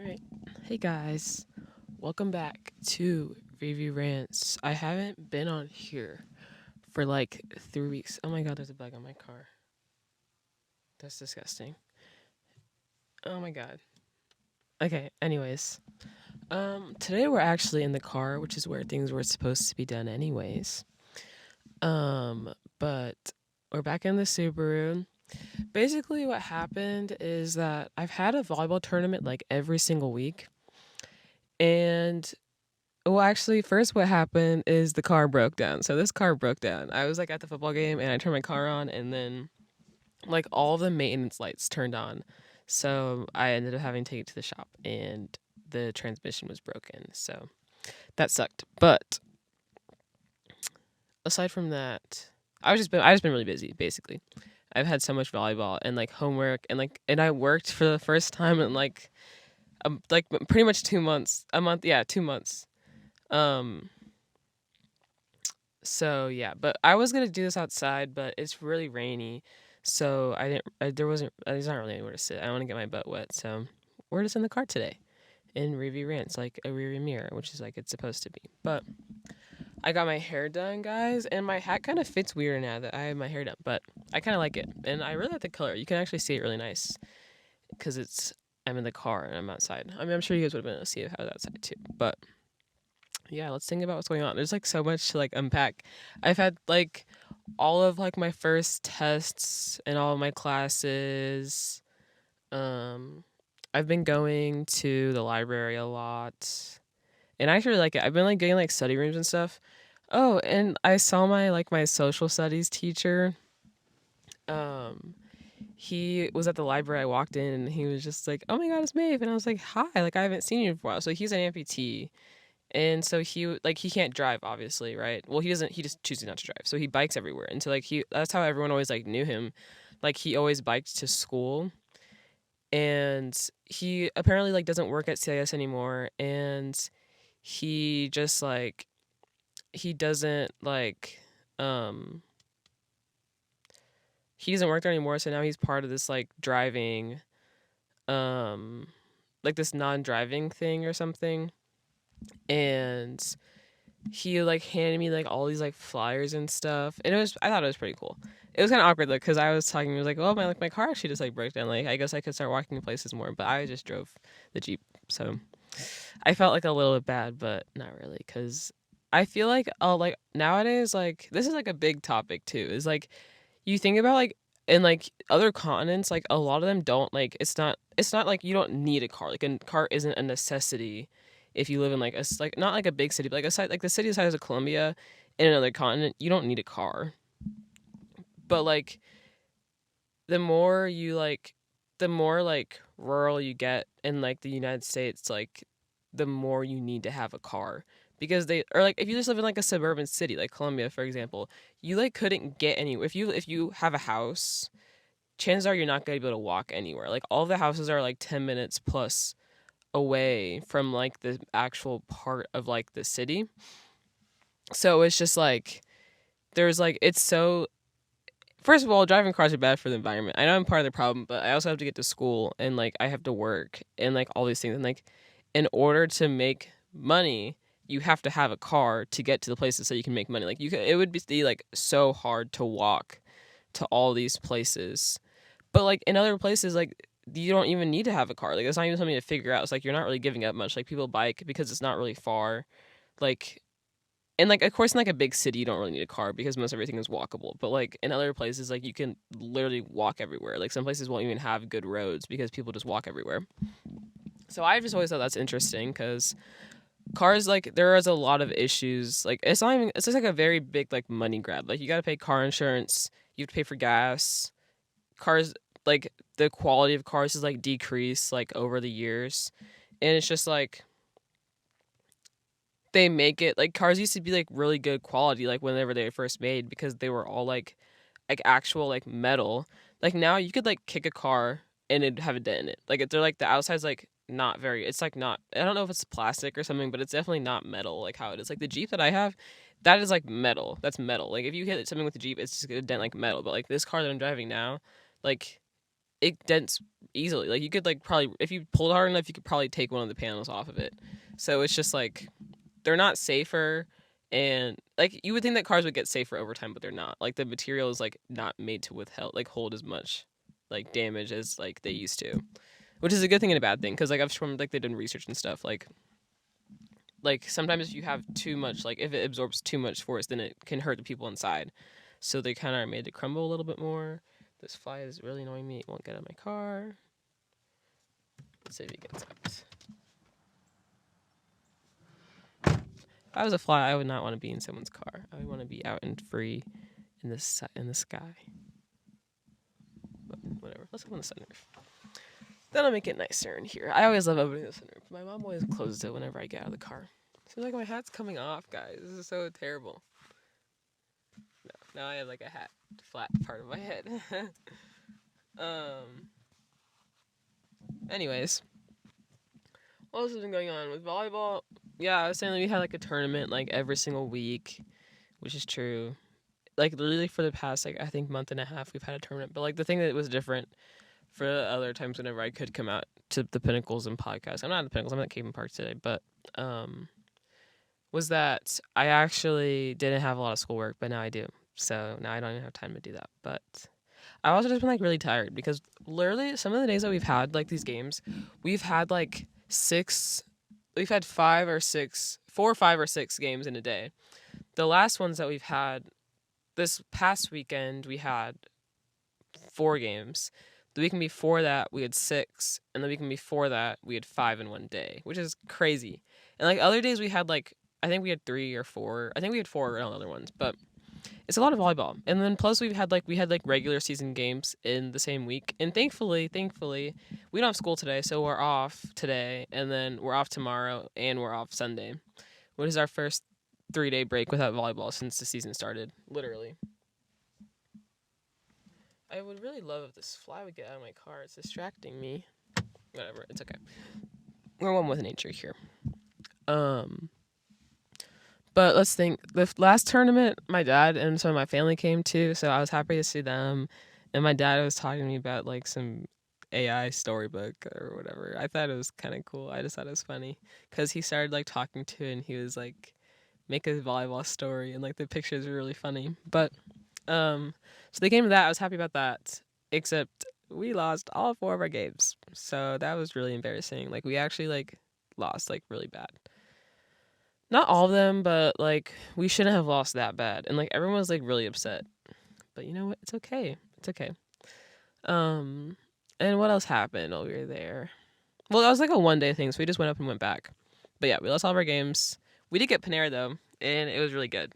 Alright. Hey guys. Welcome back to Review Rants. I haven't been on here for like 3 weeks. Oh my god, there's a bug on my car. That's disgusting. Oh my god. Okay, anyways. Today we're actually in the car, which is where things were supposed to be done anyways. But we're back in the Subaru. Basically what happened is that I've had a volleyball tournament like every single week. And well, actually, first what happened is the car broke down. So this car broke down. I was like at the football game and I turned my car on and then like all the maintenance lights turned on. So I ended up having to take it to the shop and the transmission was broken. So that sucked. But aside from that, I just been really busy basically. I've had so much volleyball and like homework and I worked for the first time in like pretty much 2 months. A month, yeah, 2 months. Um So yeah, but I was gonna do this outside, but it's really rainy, so I didn't. There wasn't. There's not really anywhere to sit. I don't want to get my butt wet, so we're just in the car today, in review rants, like a rearview mirror, which is like it's supposed to be. But I got my hair done, guys, and my hat kind of fits weird now that I have my hair done, but I kind of like it, and I really like the color. You can actually see it really nice because it's. I'm in the car and I'm outside. I mean, I'm sure you guys would have been able to see it if I was outside too, but yeah, let's think about what's going on. There's like so much to like unpack. I've had like all of like my first tests and all of my classes. Um I've been going to the library a lot. And I actually like it. I've been like getting like study rooms and stuff. Oh, and I saw my social studies teacher. Um he was at the library. I walked in and he was just like, "Oh my god, it's Maeve." And I was like, "Hi, like I haven't seen you for a while." So he's an amputee. And so he can't drive obviously, right? Well, he doesn't he just chooses not to drive. So he bikes everywhere. And so like he that's how everyone always like knew him. Like he always biked to school and he apparently like doesn't work at CIS anymore and he just like he doesn't like um he doesn't work there anymore, so now he's part of this like driving um like this non-driving thing or something. And he like handed me like all these like flyers and stuff, and I thought it was pretty cool. It was kind of awkward though because I was talking, he was like, "Oh my car actually just like broke down. Like I guess I could start walking places more," but I just drove the Jeep, so I felt like a little bit bad, but not really because I feel like nowadays like this is like a big topic too. Is like you think about like in like other continents, like a lot of them don't like it's not like you don't need a car. Like a car isn't a necessity if you live in like like not like a big city, but like a site like the city size of Colombia in another continent, you don't need a car. But like the more you like the more like rural you get in like the United States, like the more you need to have a car. Because they or like if you just live in like a suburban city like Columbia for example, you like couldn't get anywhere. If you have a house, chances are you're not gonna be able to walk anywhere. Like all of the houses are like 10 minutes plus away from like the actual part of like the city. So it's just like there's like it's so first of all, driving cars are bad for the environment. I know I'm part of the problem, but I also have to get to school and like I have to work and like all these things. And like in order to make money, you have to have a car to get to the places so you can make money. Like it would be like so hard to walk to all these places. But like in other places, like you don't even need to have a car. Like it's not even something to figure out. It's like you're not really giving up much. Like people bike because it's not really far. Like and like of course in like a big city you don't really need a car because most everything is walkable, but like in other places like you can literally walk everywhere. Like some places won't even have good roads because people just walk everywhere. So I just always thought that's interesting because cars, like there is a lot of issues. Like it's not even it's just like a very big like money grab. Like you got to pay car insurance, you have to pay for gas. Cars, like the quality of cars has like decreased like over the years, and it's just like they make it like cars used to be like really good quality like whenever they were first made because they were all like actual like metal. Like now you could like kick a car and it'd have a dent in it. Like they're like the outside's like not very it's like not I don't know if it's plastic or something, but it's definitely not metal like how it is. Like the Jeep that I have, that is like metal. That's metal. Like if you hit something with the Jeep, it's just gonna dent like metal. But like this car that I'm driving now, like it dents easily. Like you could like probably, if you pulled hard enough, you could probably take one of the panels off of it. So it's just like they're not safer, and like you would think that cars would get safer over time, but they're not. Like the material is like not made to hold as much like damage as like they used to, which is a good thing and a bad thing, because like I've shown like they've done research and stuff, like sometimes if you have too much, like if it absorbs too much force, then it can hurt the people inside. So they kind of are made to crumble a little bit more. This fly is really annoying me. It won't get out of my car. Let's see if he gets out. If I was a fly, I would not want to be in someone's car. I would want to be out and free in the sky. But whatever. Let's open the sunroof. That'll make it nicer in here. I always love opening the sunroof. My mom always closes it whenever I get out of the car. Seems like my hat's coming off, guys. This is so terrible. No, now I have like a hat flat part of my head. Anyways, what else has been going on with volleyball? Yeah, I was saying that we had like a tournament like every single week, which is true. Like literally for the past like I think month and a half we've had a tournament. But like the thing that was different for the other times whenever I could come out to the Pinnacles and podcast. I'm not at the Pinnacles, I'm at Caven Park today, but was that I actually didn't have a lot of schoolwork, but now I do. So now I don't even have time to do that. But I've also just been like really tired because literally some of the days that we've had like these games, we've had like we've had 4 or 5 or 6 games in a day. The last ones that we've had this past weekend, we had 4 games. The weekend before that, we had 6. And the weekend before that, we had 5 in one day, which is crazy. And like other days, we had like, I think we had 3 or 4. I think we had 4 on other ones, but it's a lot of volleyball. And then plus we had like regular season games in the same week. And thankfully, we don't have school today, so we're off today, and then we're off tomorrow, and we're off Sunday, which is our first 3-day break without volleyball since the season started, literally. I would really love if this fly would get out of my car. It's distracting me. Whatever, it's okay. We're one with nature here. But let's think. The last tournament, my dad and some of my family came to, so I was happy to see them. And my dad was talking to me about like some AI storybook or whatever. I thought it was kind of cool. I just thought it was funny because he started like talking to it, and he was like, make a volleyball story, and like the pictures were really funny. But so they came to that. I was happy about that, except we lost all 4 of our games, so that was really embarrassing. Like we actually like lost like really bad. Not all of them, but like we shouldn't have lost that bad, and like everyone was like really upset. But you know what? It's okay. It's okay. And what else happened while we were there? Well, that was like a 1-day thing, so we just went up and went back. But yeah, we lost all of our games. We did get Panera though, and it was really good.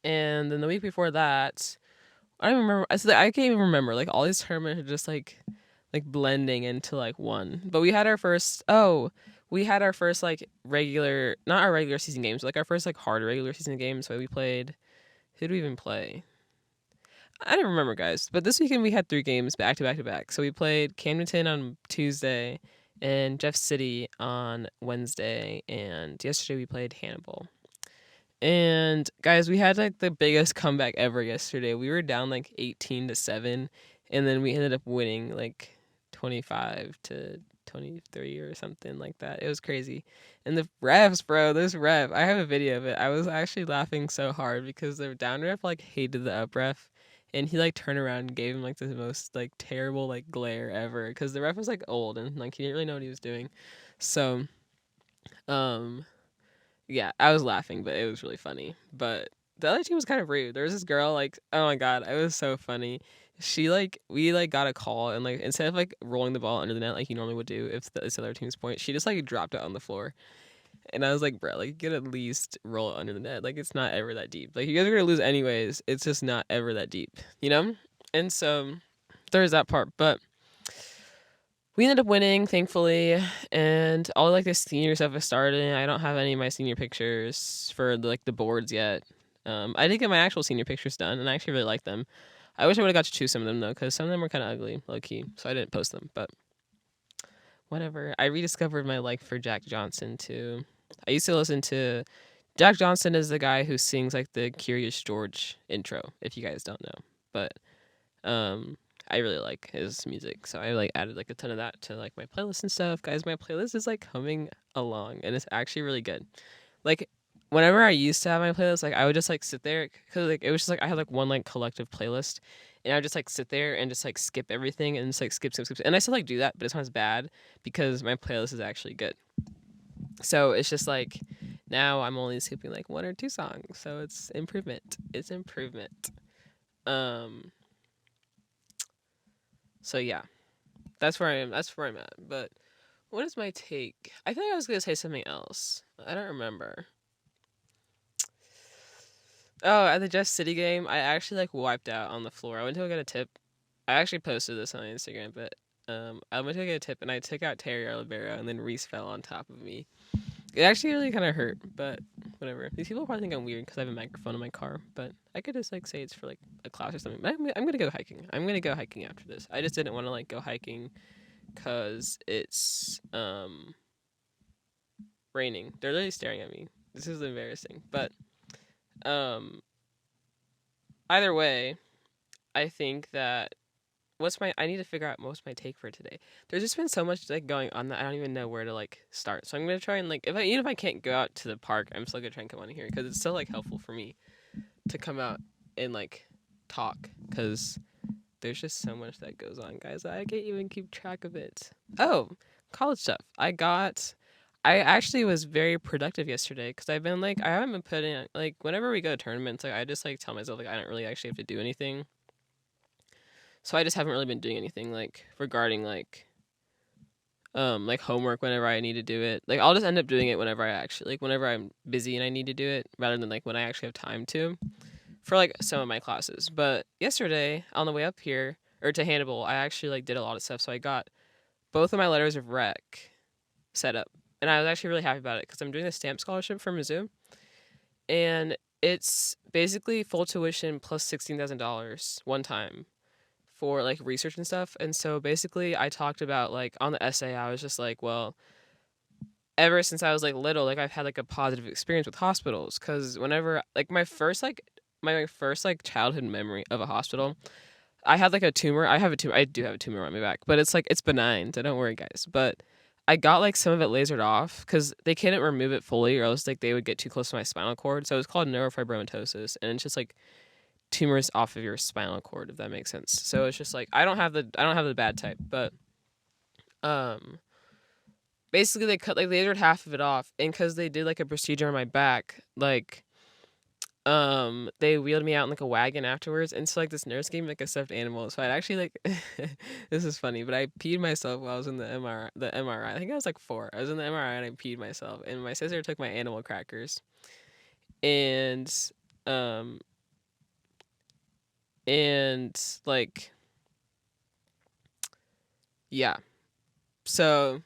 And then the week before that, I don't remember. I can't even remember. Like all these tournaments are just like blending into like one. But we had our first. We had our first like regular, not our regular season games, but like our first like hard regular season games. So we played. Who did we even play? I don't remember, guys. But this weekend we had 3 games back to back to back. So we played Camdenton on Tuesday, and Jeff City on Wednesday, and yesterday we played Hannibal. And guys, we had like the biggest comeback ever yesterday. We were down like 18-7, and then we ended up winning like 25-23 or something like that. It was crazy. And the refs, bro, this ref, I have a video of it. I was actually laughing so hard because the down ref like hated the up ref, and he like turned around and gave him like the most like terrible like glare ever because the ref was like old and like he didn't really know what he was doing. So, yeah, I was laughing, but it was really funny. But the other team was kind of rude. There was this girl, like, oh my god, it was so funny. She like, we like got a call, and like instead of like rolling the ball under the net like you normally would do if this other team's point, she just like dropped it on the floor. And I was like, bro, like you could at least roll it under the net. Like it's not ever that deep. Like you guys are gonna lose anyways. It's just not ever that deep, you know. And so there's that part, but we ended up winning, thankfully, and all like the senior stuff is starting. I don't have any of my senior pictures for like the boards yet. I did get my actual senior pictures done, and I actually really like them. I wish I would have got to choose some of them though, because some of them were kind of ugly, low key, so I didn't post them. But whatever. I rediscovered my like for Jack Johnson too. I used to listen to Jack Johnson is the guy who sings like the Curious George intro. If you guys don't know, but I really like his music. So I like added like a ton of that to like my playlist and stuff. Guys, my playlist is like coming along and it's actually really good. Like whenever I used to have my playlist, like I would just like sit there because like it was just like I had like one like collective playlist, and I would just like sit there and just like skip everything and just like skip, and I still like do that, but it's not as bad because my playlist is actually good. So it's just like now I'm only skipping like one or two songs, so it's improvement. It's improvement. Um. So yeah, that's where I am. That's where I'm at. But what is my take? I feel like I was gonna say something else. I don't remember. Oh, at the Just City game, I actually like wiped out on the floor. I went to go get a tip. I actually posted this on Instagram, but I went to go get a tip and I took out Terry Oliveira and then Reese fell on top of me. It actually really kind of hurt, but whatever. These people probably think I'm weird because I have a microphone in my car, but I could just like say it's for like a class or something. But I'm gonna go hiking. I'm gonna go hiking after this. I just didn't want to like go hiking because it's raining. They're literally staring at me. This is embarrassing, but um either way, I think that I need to figure out what's my take for today. There's just been so much like going on that I don't even know where to like start. So I'm gonna try and like even if I can't go out to the park, I'm still gonna try and come on here because it's still like helpful for me to come out and like talk because there's just so much that goes on, guys. I can't even keep track of it. Oh, college stuff. I actually was very productive yesterday because I've been like I haven't been putting like whenever we go to tournaments, like I just like tell myself like I don't really actually have to do anything. So I just haven't really been doing anything like regarding like homework whenever I need to do it. Like I'll just end up doing it whenever I actually like whenever I'm busy and I need to do it rather than like when I actually have time to for like some of my classes. But yesterday on the way up here or to Hannibal, I actually like did a lot of stuff. So I got both of my letters of rec set up. And I was actually really happy about it because I'm doing a stamp scholarship for Mizzou. And it's basically full tuition plus $16,000 one time for like research and stuff. And so basically I talked about like on the essay, I was just like, well, ever since I was like little, like I've had like a positive experience with hospitals because whenever like my first like childhood memory of a hospital, I had like a tumor. I do have a tumor on my back, but it's like it's benign, so don't worry, guys. But I got like some of it lasered off because they couldn't remove it fully, or else like they would get too close to my spinal cord. So it's called neurofibromatosis, and it's just like tumors off of your spinal cord, if that makes sense. So it's just like I don't have the bad type, but um basically they cut like lasered half of it off, and because they did like a procedure on my back, like they wheeled me out in like a wagon afterwards, and so like this nurse gave me like a stuffed animal. So I'd actually like this is funny, but I peed myself while I was in the MRI. I think I was like 4. I was in the MRI and I peed myself, and my sister took my animal crackers, and um and like yeah. So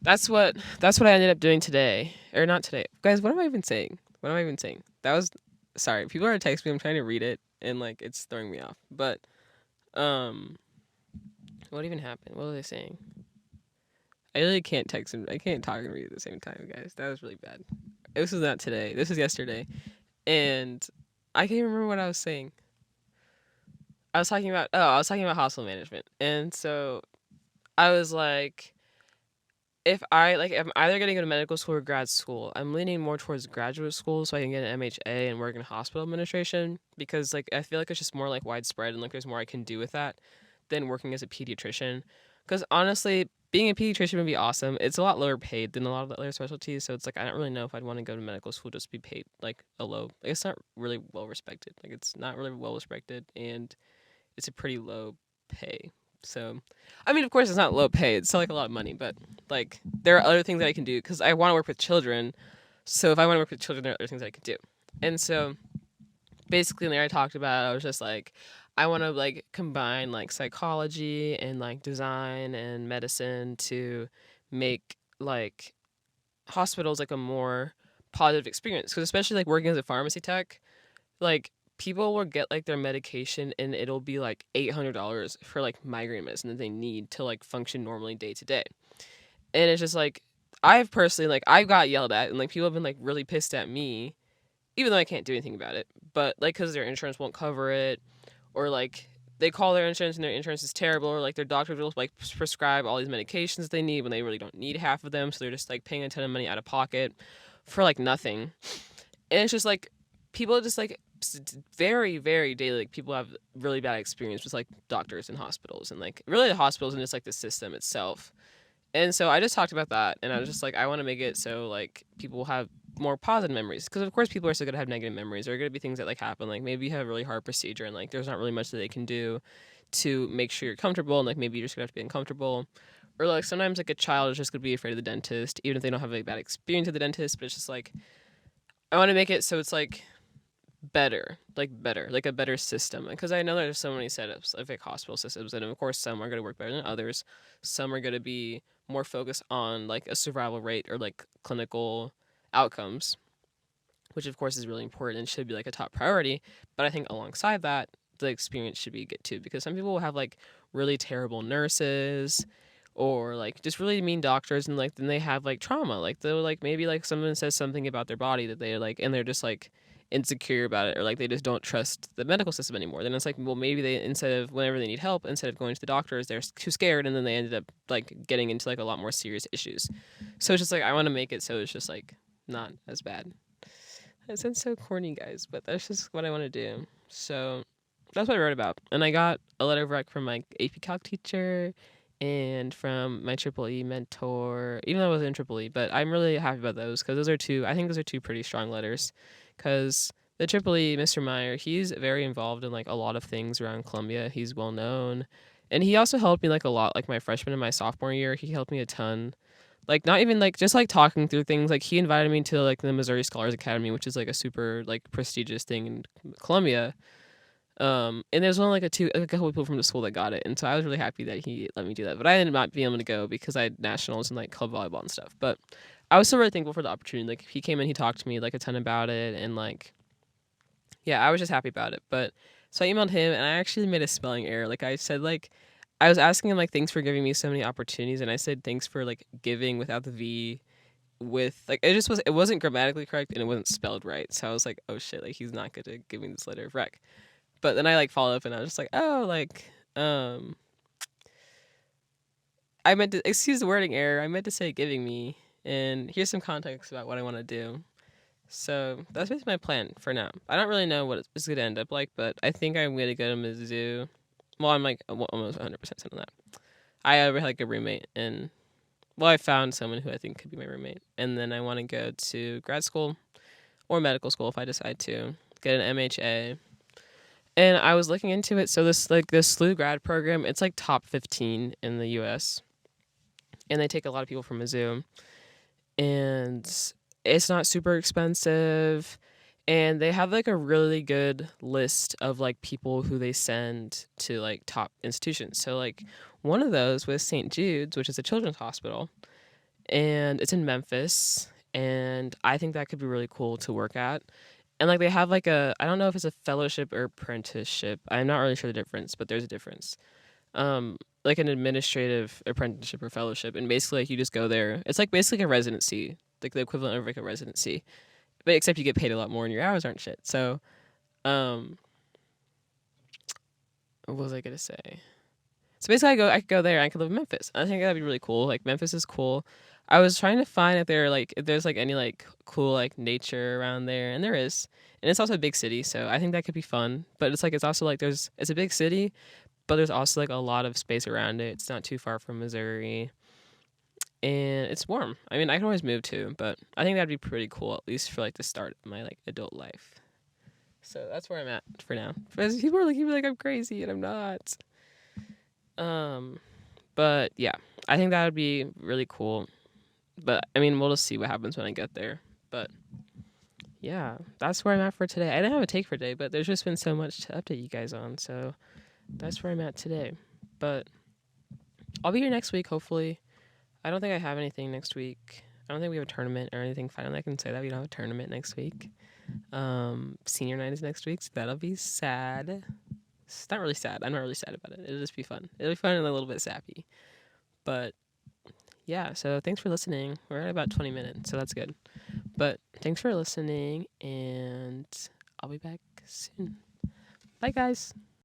that's what I ended up doing today, or not today, guys. What am I even saying? What am I even saying? That was sorry. People are texting me. I'm trying to read it, and like it's throwing me off. But um, what even happened? What were they saying? I really can't text and I can't talk and read at the same time, guys. That was really bad. This was not today. This was yesterday, and I can't even remember what I was saying. I was talking about hospital management, and so I was like, if I'm either gonna go to medical school or grad school, I'm leaning more towards graduate school so I can get an MHA and work in hospital administration because like I feel like it's just more like widespread and like there's more I can do with that than working as a pediatrician. Because honestly, being a pediatrician would be awesome. It's a lot lower paid than a lot of the other specialties, so it's like I don't really know if I'd want to go to medical school just to be paid like a low. Like, it's not really well respected. Like it's not really well respected, and it's a pretty low pay. So, I mean, of course, it's not low pay. It's still like a lot of money, but like there are other things that I can do because I want to work with children. So if I want to work with children, there are other things that I can do. And so basically, in there I talked about, I was just like, I want to like combine like psychology and like design and medicine to make like hospitals like a more positive experience. Because especially like working as a pharmacy tech, like people will get like their medication and it'll be like $800 for like migraine medicine that they need to like function normally day to day. And it's just like I've personally like I've got yelled at and like people have been like really pissed at me even though I can't do anything about it. But like cuz their insurance won't cover it or like they call their insurance and their insurance is terrible, or like their doctors will like prescribe all these medications they need when they really don't need half of them, so they're just like paying a ton of money out of pocket for like nothing. And it's just like people just like very very daily, like people have really bad experience with like doctors and hospitals, and like really the hospitals and just like the system itself. And so I just talked about that, and I was just like, I want to make it so like people have more positive memories, because of course people are still gonna have negative memories. There are gonna be things that like happen, like maybe you have a really hard procedure and like there's not really much that they can do to make sure you're comfortable, and like maybe you're just gonna have to be uncomfortable. Or like sometimes like a child is just gonna be afraid of the dentist, even if they don't have a bad experience with the dentist. But it's just like I want to make it so it's like better, like a better system. Because I know there's so many setups of like hospital systems, and of course some are going to work better than others. Some are going to be more focused on like a survival rate or like clinical outcomes, which of course is really important and should be like a top priority. But I think alongside that, the experience should be good too, because some people will have like really terrible nurses or like just really mean doctors, and like then they have like trauma, like they'll like maybe like someone says something about their body that they like, and they're just like insecure about it, or like they just don't trust the medical system anymore. Then it's like, well, maybe they, instead of whenever they need help, instead of going to the doctors, they're too scared, and then they ended up like getting into like a lot more serious issues. So it's just like I want to make it so it's just like not as bad. It sounds so corny, guys, but that's just what I want to do. So that's what I wrote about. And I got a letter of rec from my AP Calc teacher and from my Triple E mentor, even though I wasn't in Triple E. But I'm really happy about those, because I think those are two pretty strong letters. Because the Triple E, Mr. Meyer, he's very involved in like a lot of things around Columbia. He's well known. And he also helped me like a lot, like my freshman and my sophomore year. He helped me a ton, like not even like just like talking through things. Like he invited me to like the Missouri Scholars Academy, which is like a super like prestigious thing in Columbia. And there's only like a couple people from the school that got it, and so I was really happy that he let me do that. But I ended up not being able to go because I had nationals and like club volleyball and stuff. But I was still really thankful for the opportunity. Like he came in, he talked to me like a ton about it, and like yeah, I was just happy about it. But so I emailed him, and I actually made a spelling error. Like I said, like I was asking him like thanks for giving me so many opportunities, and I said thanks for like giving without the V, with like it wasn't grammatically correct and it wasn't spelled right. So I was like, oh shit, like he's not gonna give me this letter of rec. But then I like followed up and I was just like, oh, like I meant to, excuse the wording error, I meant to say giving me, and here's some context about what I want to do. So that's basically my plan for now. I don't really know what it's going to end up like, but I think I'm going to go to Mizzou. Well, I'm like almost 100% on that. I have like a roommate, and well, I found someone who I think could be my roommate. And then I want to go to grad school or medical school if I decide to get an MHA. And I was looking into it. So this SLU grad program, it's like top 15 in the U.S. And they take a lot of people from Mizzou. And it's not super expensive. And they have like a really good list of like people who they send to like top institutions. So like one of those was St. Jude's, which is a children's hospital. And it's in Memphis. And I think that could be really cool to work at. And like they have like I don't know if it's a fellowship or apprenticeship. I'm not really sure the difference, but there's a difference. Like an administrative apprenticeship or fellowship, and basically like you just go there. It's like basically a residency, like the equivalent of like a residency, but except you get paid a lot more and your hours aren't shit. So, what was I gonna say? So basically, I could go there. I could live in Memphis. I think that'd be really cool. Like Memphis is cool. I was trying to find if there's like any like cool like nature around there, and there is. And it's also a big city, so I think that could be fun. But it's also like it's a big city, but there's also like a lot of space around it. It's not too far from Missouri, and it's warm. I mean, I can always move too, but I think that'd be pretty cool, at least for like the start of my like adult life. So that's where I'm at for now. Because people are looking at me like I'm crazy, and I'm not. But yeah, I think that would be really cool. But I mean, we'll just see what happens when I get there. But yeah, that's where I'm at for today. I didn't have a take for today, but there's just been so much to update you guys on. So that's where I'm at today. But I'll be here next week, hopefully. I don't think I have anything next week. I don't think we have a tournament or anything. Finally, I can say that we don't have a tournament next week. Senior night is next week, so that'll be sad. It's not really sad. I'm not really sad about it. It'll just be fun. It'll be fun and a little bit sappy. But yeah, so thanks for listening. We're at about 20 minutes, so that's good. But thanks for listening, and I'll be back soon. Bye, guys.